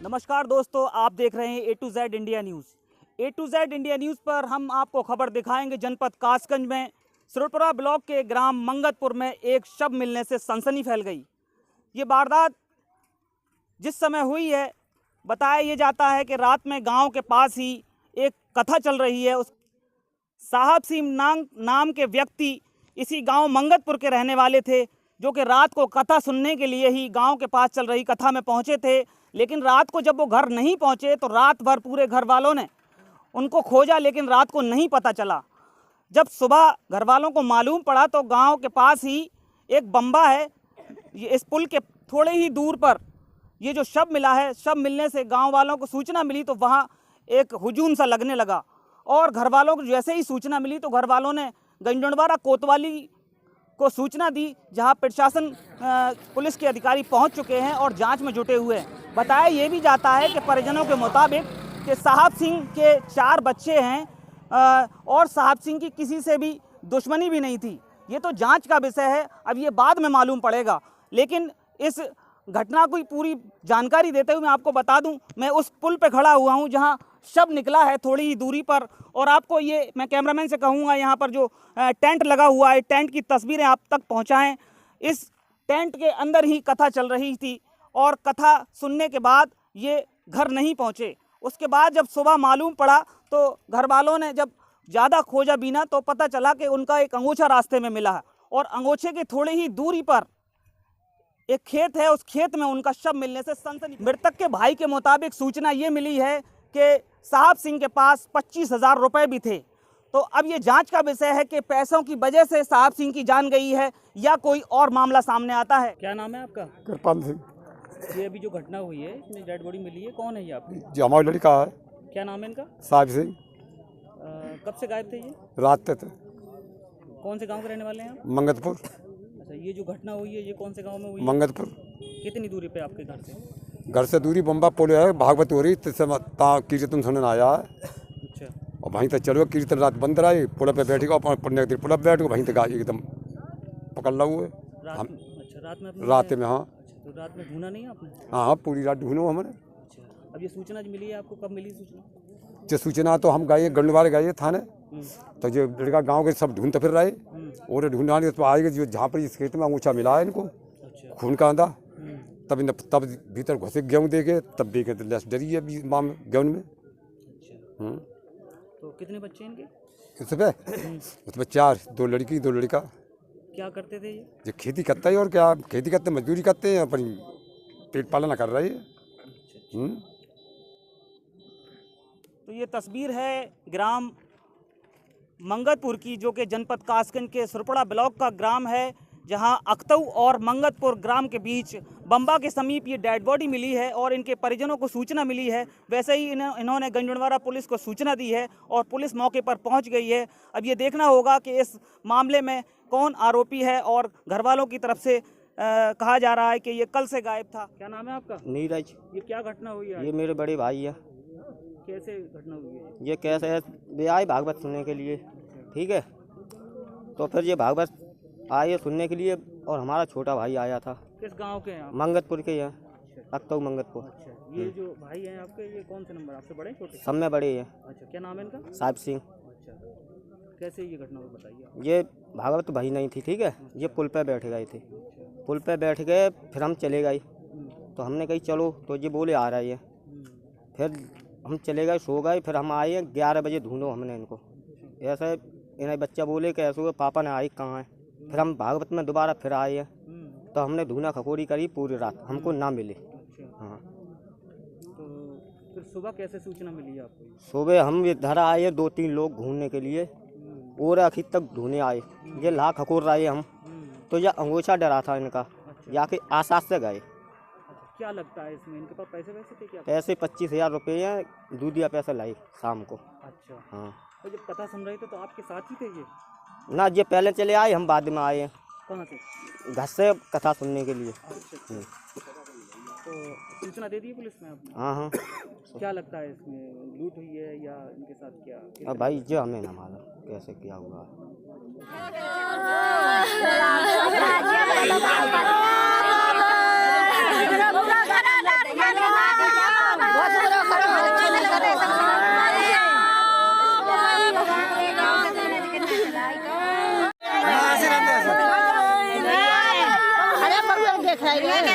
नमस्कार दोस्तों, आप देख रहे हैं A to Z India news. A to Z India news पर हम आपको खबर दिखाएंगे। जनपद कासगंज में सिरोडपुरा ब्लॉक के ग्राम मंगतपुर में एक शव मिलने से सनसनी फैल गई। ये वारदात जिस समय हुई है, बताया ये जाता है कि रात में गांव के पास ही एक कथा चल रही है। उस साहब सिंह नाम के व्यक्ति इसी गांव मंगतपुर के रहने वाले थे, जो कि रात को कथा सुनने के लिए ही गांव के पास चल रही कथा में पहुंचे थे। लेकिन रात को जब वो घर नहीं पहुंचे तो रात भर पूरे घर वालों ने उनको खोजा, लेकिन रात को नहीं पता चला। जब सुबह घर वालों को मालूम पड़ा तो गांव के पास ही एक बम्बा है, ये इस पुल के थोड़े ही दूर पर ये जो शव मिला है। शव मिलने से गांव वालों को सूचना मिली तो वहां एक हुजूम सा लगने लगा, और घर वालों को जैसे ही सूचना मिली तो घर वालों ने गंजड़वाड़ा कोतवाली को सूचना दी, जहां प्रशासन पुलिस के अधिकारी पहुंच चुके हैं और जांच में जुटे हुए हैं। बताया ये भी जाता है कि परिजनों के मुताबिक कि साहब सिंह के 4 बच्चे हैं और साहब सिंह की किसी से भी दुश्मनी भी नहीं थी। ये तो जांच का विषय है, अब ये बाद में मालूम पड़ेगा। लेकिन इस घटना की पूरी जानकारी देते हुए मैं आपको बता दूं, मैं उस पुल पे खड़ा हुआ हूं जहां शव निकला है थोड़ी ही दूरी पर, और आपको ये मैं कैमरामैन से कहूंगा यहाँ पर जो टेंट लगा हुआ है, टेंट की तस्वीरें आप तक पहुँचाएँ। इस टेंट के अंदर ही कथा चल रही थी और कथा सुनने के बाद ये घर नहीं पहुँचे। उसके बाद जब सुबह मालूम पड़ा तो घर वालों ने जब ज़्यादा खोजा बीना तो पता चला कि उनका एक अंगोछा रास्ते में मिला है, और अंगोछे की थोड़ी ही दूरी पर एक खेत है, उस खेत में उनका शव मिलने से सनसनी। मृतक के भाई के मुताबिक सूचना ये मिली है कि साहब सिंह के पास 25,000 रुपये भी थे। तो अब ये जांच का विषय है कि पैसों की वजह से साहब सिंह की जान गई है या कोई और मामला सामने आता है। क्या नाम है आपका? कृपाल सिंह। ये अभी जो घटना हुई है, इसमें डेड बॉडी मिली है, कौन है ये आपकी? जी हमारा लड़का है। क्या नाम है इनका? साहब सिंह। कब से गायब थे ये? रात थे। कौन से गांव के रहने वाले हैं आप? मंगतपुर। अच्छा, ये जो घटना हुई है ये कौन से गांव में हुई है? मंगतपुर। कितनी दूरी पे आपके घर से? घर से दूरी बम्बा पुल है, भागवत हो रही कीर्तन सुनने आया है। अच्छा। और वहीं तक चलो, कीर्तन रात बंद रहा, पुल पे बैठेगा, पुण्य पुल पे बैठ गए, वहीं तक एकदम पकड़ लो हुए। अच्छा, रात में। हाँ। तो रात में ढूंढा नहीं आपने? हाँ, पूरी रात ढूंढो हमने। अच्छा, अब ये सूचना जो मिली है आपको, कब मिली सूचना? जो सूचना तो हम गए गंडवाल गए थाने, तो जो लड़का गांव के सब ढूंढते फिर रहे, और ढूंढा तो आएगा जो जहाँ पर इस खेत में अंगूछा मिला है इनको। अच्छा। खून का आंधा। तब भीतर घुसे गेहूँ देखे, तब देखे तो लैस डरी है गेहूँ में। अच्छा। तो कितने बच्चे इनके? उसमें 4, 2 लड़की 2 लड़का। क्या करते थे ये? जो खेती करता है, और क्या खेती करते, मजदूरी करते हैं, अपनी पेट पालन कर रहे हैं। तो ये तस्वीर है ग्राम मंगतपुर की, जो कि जनपद कासगंज के सिरोडपुरा ब्लॉक का ग्राम है, जहां अख्तऊ और मंगतपुर ग्राम के बीच बम्बा के समीप ये डेड बॉडी मिली है और इनके परिजनों को सूचना मिली है। वैसे ही इन्होंने गंजड़वाड़ा पुलिस को सूचना दी है और पुलिस मौके पर पहुंच गई है। अब ये देखना होगा कि इस मामले में कौन आरोपी है, और घर वालों की तरफ से कहा जा रहा है कि ये कल से गायब था। क्या नाम है आपका? नीरज। ये क्या घटना हुई है? ये मेरे बड़े भाई है। कैसे घटना हुई है? ये कैसे है, वे आए भागवत सुनने के लिए, ठीक है। तो फिर ये भागवत आए सुनने के लिए, और हमारा छोटा भाई आया था। किस गांव के हैं आप? मंगतपुर के हैं। अख्तऊ मंगतपुर। अच्छा, ये जो भाई हैं आपके, ये कौन से नंबर? आपसे बड़े छोटे? सब में बड़े हैं। अच्छा, क्या नाम है इनका? साहब सिंह। अच्छा, कैसे ये घटना हुई बताइए। ये भागवत भाई नहीं थी, ठीक है। ये पुल पे बैठ गए थे। पुल पे बैठ गए, फिर हम चले गए, तो हमने कही चलो, तो ये बोले आ रही है। फिर हम चले गए, सो गए। फिर हम आए 11 बजे, ढूंढो हमने इनको। ऐसे इन्हें बच्चा बोले कि ऐसे पापा ने आई कहाँ है। फिर हम भागवत में दोबारा फिर आए हैं, तो हमने ढूंढा खखोरी करी पूरी रात, हमको ना मिले। हाँ। तो फिर सुबह कैसे सूचना मिली आपको? सुबह हम इधर आए 2-3 लोग घूमने के लिए, और आखिर तक ढूंढने आए। ये ला खकोर रहे हम, तो यह अंगोछा डरा था इनका। या के आसास से गए। क्या लगता है इसमें, इनके पास पैसे थे क्या? पैसे 25,000 रुपये हैं, दूधिया पैसे लाए शाम को। अच्छा। हाँ। तो जब कथा सुन रहे थे तो आपके साथ ही थे ये? ना, ये पहले चले आए, हम बाद में आए हैं। कहाँ से? घर से कथा सुनने के लिए। अच्छा। तो सूचना दे दी पुलिस में आपने? हाँ हाँ। क्या लगता है इसमें लूट हुई है या इनके साथ क्या? अब भाई जो हमें ना मालूम कैसे क्या हुआ। देख रही है।